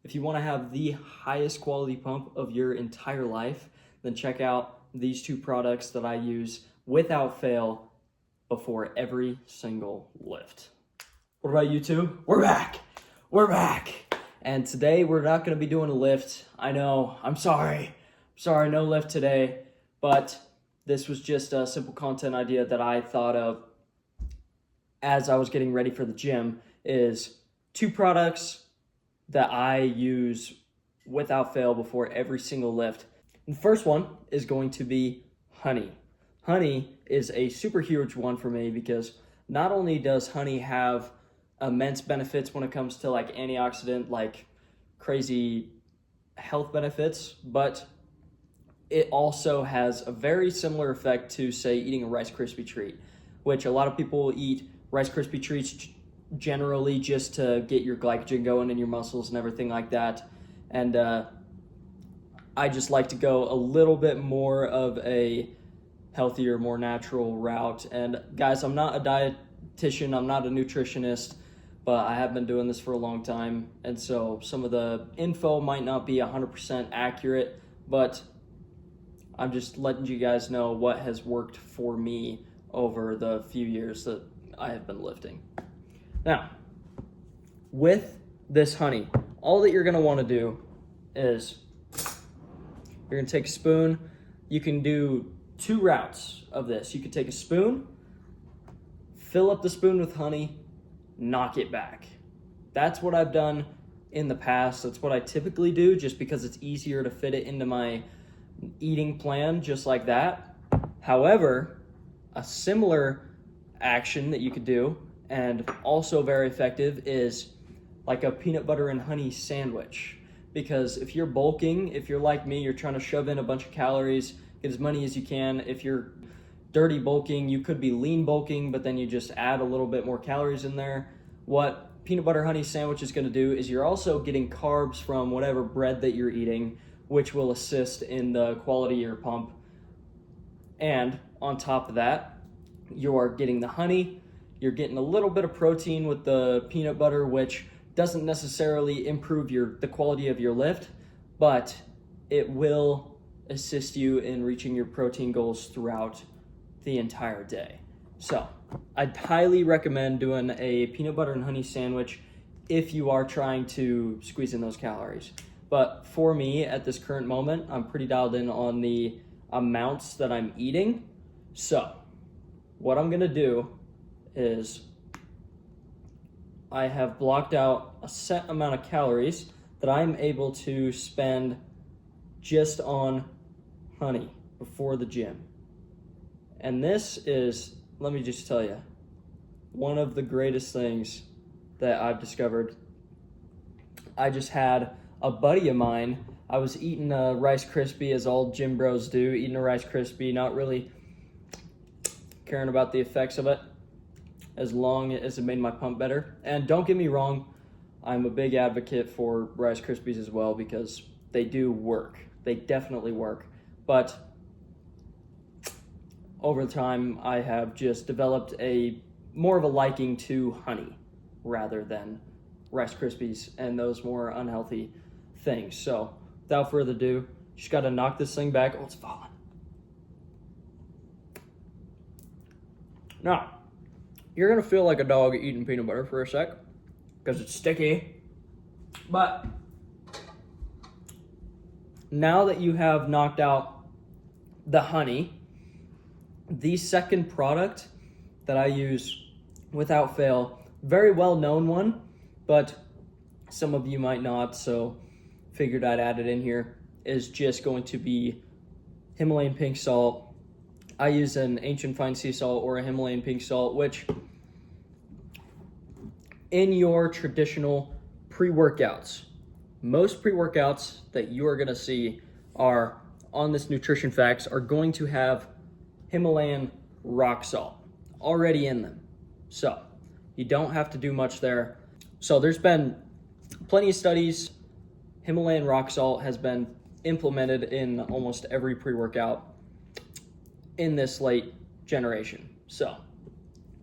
If you want to have the highest quality pump of your entire life, then check out these two products that I use without fail before every single lift. What about you two? We're back. And today we're not going to be doing a lift. I know, I'm sorry, no lift today, but this was just a simple content idea that I thought of as I was getting ready for the gym. Is two products that I use without fail before every single lift. And the first one is going to be honey. Honey is a super huge one for me because not only does honey have immense benefits when it comes to like antioxidant, like crazy health benefits, but it also has a very similar effect to, say, eating a Rice Krispie treat, which a lot of people eat Rice Krispie treats generally just to get your glycogen going in your muscles and everything like that. And I just like to go a little bit more of a healthier, more natural route. And guys, I'm not a dietitian, I'm not a nutritionist, but I have been doing this for a long time. And so some of the info might not be 100% accurate, but I'm just letting you guys know what has worked for me over the few years that I have been lifting. Now, with this honey, all that you're going to want to do is you're going to take a spoon. You can do two routes of this. You can take a spoon, fill up the spoon with honey, knock it back. That's what I've done in the past. That's what I typically do just because it's easier to fit it into my eating plan just like that. However, a similar action that you could do and also very effective is like a peanut butter and honey sandwich. Because if you're bulking, if you're like me, you're trying to shove in a bunch of calories, get as many as you can. If you're dirty bulking, you could be lean bulking, but then you just add a little bit more calories in there. What peanut butter honey sandwich is going to do is you're also getting carbs from whatever bread that you're eating, which will assist in the quality of your pump. And on top of that, you're getting the honey, you're getting a little bit of protein with the peanut butter, which doesn't necessarily improve the quality of your lift, but it will assist you in reaching your protein goals throughout the entire day. So I'd highly recommend doing a peanut butter and honey sandwich if you are trying to squeeze in those calories. But for me, at this current moment, I'm pretty dialed in on the amounts that I'm eating. So what I'm gonna do is I have blocked out a set amount of calories that I'm able to spend just on honey before the gym. And this is, let me just tell you, one of the greatest things that I've discovered. I just had a buddy of mine, I was eating a Rice Krispie, as all gym bros do, eating a Rice Krispie, not really caring about the effects of it, as long as it made my pump better. And don't get me wrong, I'm a big advocate for Rice Krispies as well because they do work. They definitely work. But over time, I have just developed more of a liking to honey rather than Rice Krispies and those more unhealthy things. So without further ado, just got to knock this thing back. Oh, it's falling. Now, you're going to feel like a dog eating peanut butter for a sec because it's sticky. But now that you have knocked out the honey, the second product that I use without fail, very well known one, but some of you might not, so figured I'd add it in here, is just going to be Himalayan pink salt. I use an ancient fine sea salt or a Himalayan pink salt, which in your traditional pre-workouts, most pre-workouts that you are going to see are on this nutrition facts are going to have Himalayan rock salt already in them. So you don't have to do much there. So there's been plenty of studies. Himalayan rock salt has been implemented in almost every pre-workout in this late generation. So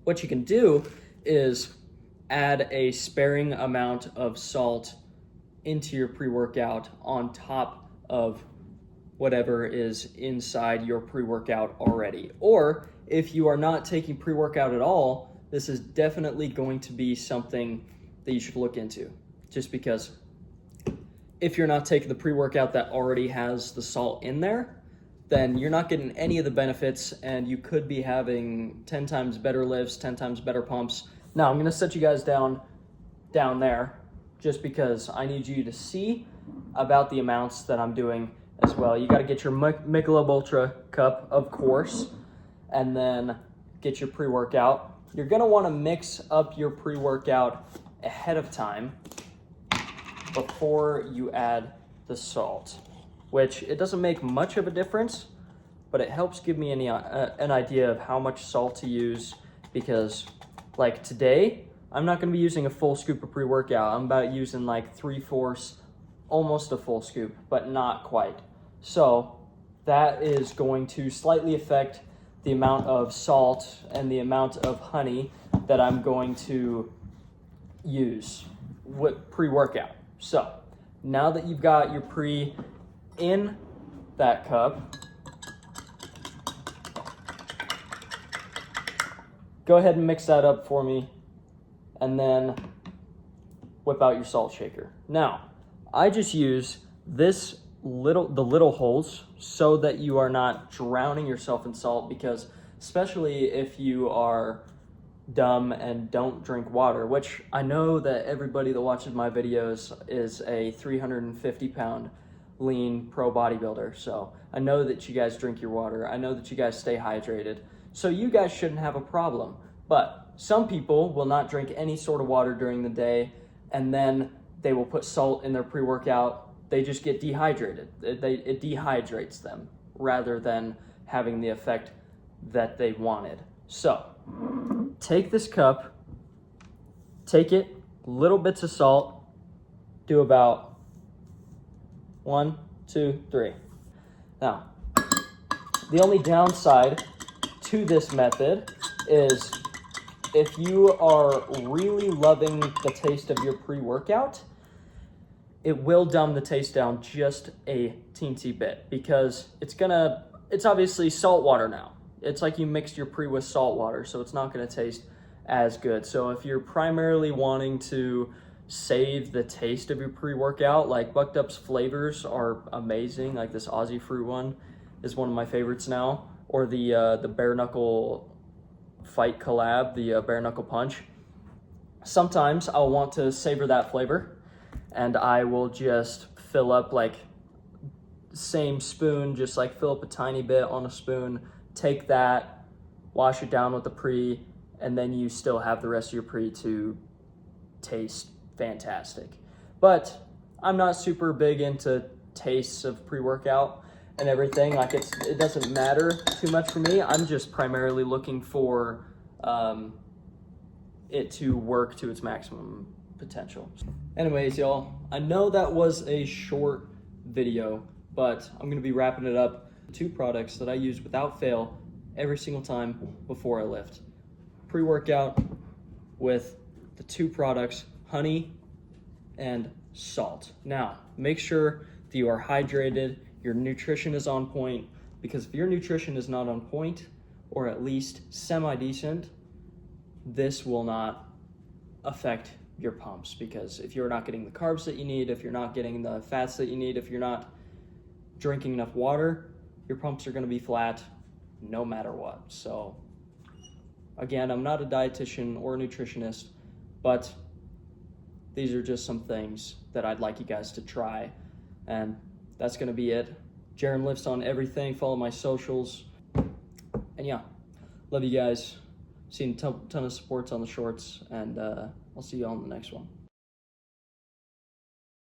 what you can do is add a sparing amount of salt into your pre-workout on top of whatever is inside your pre-workout already. Or if you are not taking pre-workout at all, this is definitely going to be something that you should look into. Just because if you're not taking the pre-workout that already has the salt in there, then you're not getting any of the benefits, and you could be having 10 times better lifts, 10 times better pumps. Now, I'm gonna set you guys down there just because I need you to see about the amounts that I'm doing as well. You gotta get your Michelob Ultra cup, of course, and then get your pre-workout. You're gonna wanna mix up your pre-workout ahead of time before you add the salt, which it doesn't make much of a difference, but it helps give me an idea of how much salt to use, because like today, I'm not gonna be using a full scoop of pre-workout. I'm about using like 3/4, almost a full scoop, but not quite. So that is going to slightly affect the amount of salt and the amount of honey that I'm going to use with pre-workout. So now that you've got your pre in that cup, go ahead and mix that up for me, and then whip out your salt shaker. Now, I just use the little holes so that you are not drowning yourself in salt, because especially if you are dumb and don't drink water, which I know that everybody that watches my videos is a 350-pound lean pro bodybuilder. So I know that you guys drink your water. I know that you guys stay hydrated. So you guys shouldn't have a problem. But some people will not drink any sort of water during the day, and then they will put salt in their pre-workout. They just get dehydrated. It dehydrates them rather than having the effect that they wanted. So take this cup, take it, little bits of salt, do about 1, 2, 3. Now, the only downside to this method is if you are really loving the taste of your pre-workout, it will dumb the taste down just a teensy bit, because it's obviously salt water now. It's like you mixed your pre with salt water, so it's not gonna taste as good. So if you're primarily wanting to save the taste of your pre-workout, like Bucked Up's flavors are amazing. Like this Aussie fruit one is one of my favorites now, or the bare knuckle fight collab, the bare knuckle punch. Sometimes I'll want to savor that flavor, and I will just fill up like same spoon, just like fill up a tiny bit on a spoon, take that, wash it down with the pre, and then you still have the rest of your pre to taste fantastic. But I'm not super big into tastes of pre-workout and everything. Like it doesn't matter too much for me. I'm just primarily looking for it to work to its maximum potential. Anyways, y'all, I know that was a short video, but I'm gonna be wrapping it up. 2 products that I use without fail every single time before I lift. Pre-workout with the 2 products, honey and salt. Now, make sure that you are hydrated, your nutrition is on point, because if your nutrition is not on point, or at least semi-decent, this will not affect your pumps, because if you're not getting the carbs that you need, if you're not getting the fats that you need, if you're not drinking enough water, your pumps are going to be flat no matter what. So again, I'm not a dietitian or a nutritionist, but these are just some things that I'd like you guys to try, and that's going to be it. Jaren Lifts on everything. Follow my socials, and yeah, love you guys. Seen a ton of supports on the shorts, and I'll see you all in the next one.